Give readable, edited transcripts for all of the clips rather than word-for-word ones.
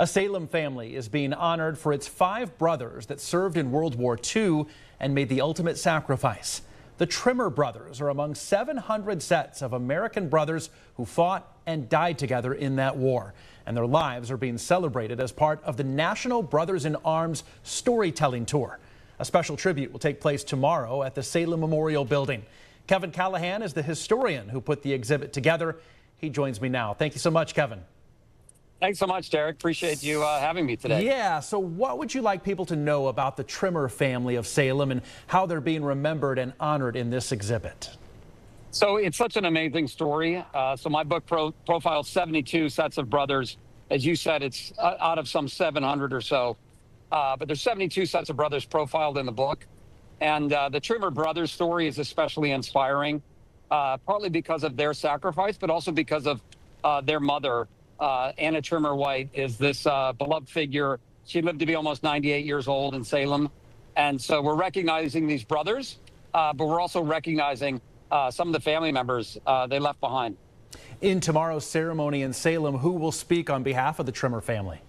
A Salem family is being honored for its 5 brothers that served in World War II and made the ultimate sacrifice. The Trimmer brothers are among 700 sets of American brothers who fought and died together in that war. And their lives are being celebrated as part of the National Brothers in Arms Storytelling Tour. A special tribute will take place tomorrow at the Salem Memorial Building. Kevin Callahan is the historian who put the exhibit together. He joins me now. Thank you so much, Kevin. Thanks so much, Derek. Appreciate you having me today. Yeah, so what would you like people to know about the Trimmer family of Salem and how they're being remembered and honored in this exhibit? So it's such an amazing story. So my book profiles 72 sets of brothers. As you said, it's out of some 700 or so. But there's 72 sets of brothers profiled in the book. And the Trimmer brothers story is especially inspiring, partly because of their sacrifice, but also because of their mother. Anna Trimmer White is this beloved figure. She lived to be almost 98 years old in Salem. And so we're recognizing these brothers, but we're also recognizing some of the family members they left behind. In tomorrow's ceremony in Salem, who will speak on behalf of the Trimmer family?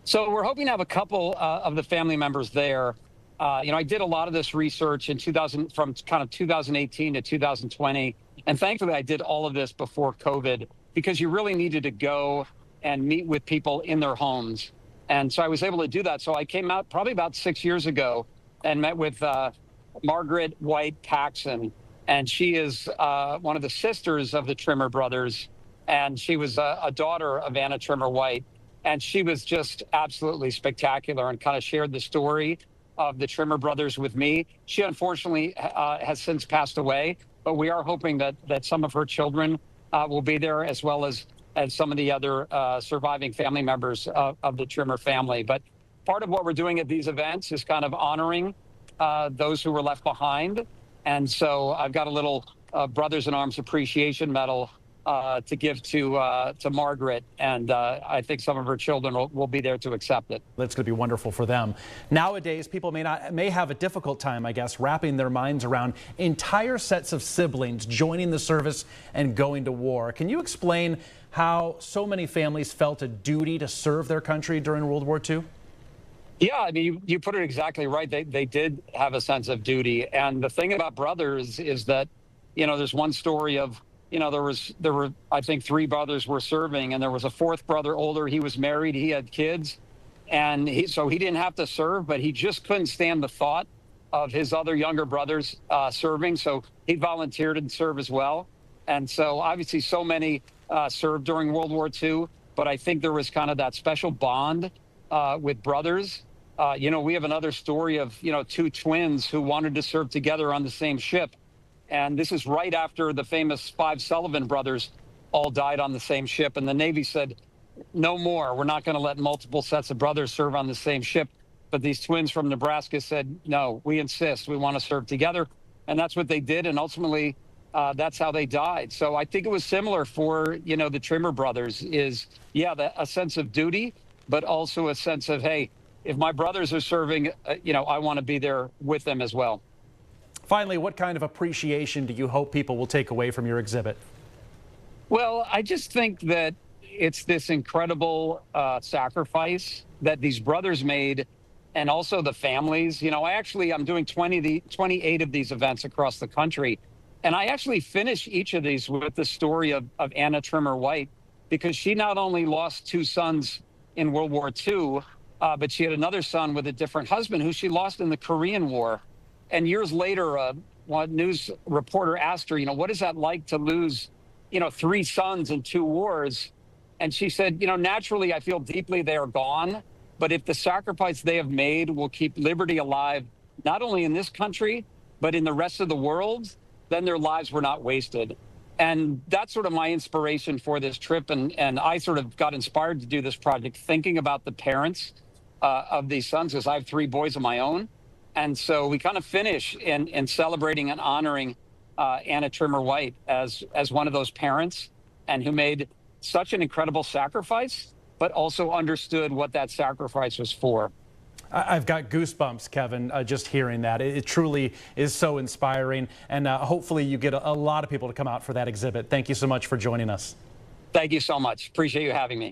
So we're hoping to have a couple of the family members there. I did a lot of this research in from kind of 2018 to 2020. And thankfully, I did all of this before COVID, because you really needed to go and meet with people in their homes. And so I was able to do that. So I came out probably about 6 years ago and met with Margaret White Paxson. And she is one of the sisters of the Trimmer brothers. And she was a daughter of Anna Trimmer White. And she was just absolutely spectacular and kind of shared the story of the Trimmer brothers with me. She unfortunately has since passed away, but we are hoping that some of her children will be there, as well as some of the other surviving family members of the Trimmer family. But part of what we're doing at these events is kind of honoring those who were left behind. And so I've got a little Brothers in Arms Appreciation Medal to give to Margaret, and I think some of her children will be there to accept it. That's going to be wonderful for them. Nowadays, people may have a difficult time, I guess, wrapping their minds around entire sets of siblings joining the service and going to war. Can you explain how so many families felt a duty to serve their country during World War II? Yeah, I mean, you put it exactly right. They did have a sense of duty, and the thing about brothers is that, there's one story of, there were, I think, 3 brothers were serving, and there was a 4th brother older. He was married, he had kids, and so he didn't have to serve, but he just couldn't stand the thought of his other younger brothers serving. So he volunteered and served as well. And so obviously so many served during World War II, but I think there was kind of that special bond with brothers. We have another story of, 2 twins who wanted to serve together on the same ship. And this is right after the famous 5 Sullivan brothers all died on the same ship. And the Navy said, no more. We're not going to let multiple sets of brothers serve on the same ship. But these twins from Nebraska said, no, we insist. We want to serve together. And that's what they did. And ultimately, that's how they died. So I think it was similar for, the Trimmer brothers is, a sense of duty, but also a sense of, hey, if my brothers are serving, I want to be there with them as well. Finally, what kind of appreciation do you hope people will take away from your exhibit? Well, I just think that it's this incredible sacrifice that these brothers made, and also the families. I'm doing 28 of these events across the country, and I actually finish each of these with the story of Anna Trimmer White, because she not only lost 2 sons in World War II, but she had another son with a different husband who she lost in the Korean War. And years later, one news reporter asked her, what is that like to lose, 3 sons in 2 wars? And she said, naturally, I feel deeply they are gone. But if the sacrifice they have made will keep liberty alive, not only in this country, but in the rest of the world, then their lives were not wasted. And that's sort of my inspiration for this trip. And I sort of got inspired to do this project thinking about the parents of these sons, because I have 3 boys of my own. And so we kind of finish in celebrating and honoring Anna Trimmer White as one of those parents, and who made such an incredible sacrifice, but also understood what that sacrifice was for. I've got goosebumps, Kevin, just hearing that. It truly is so inspiring, and hopefully you get a lot of people to come out for that exhibit. Thank you so much for joining us. Thank you so much. Appreciate you having me.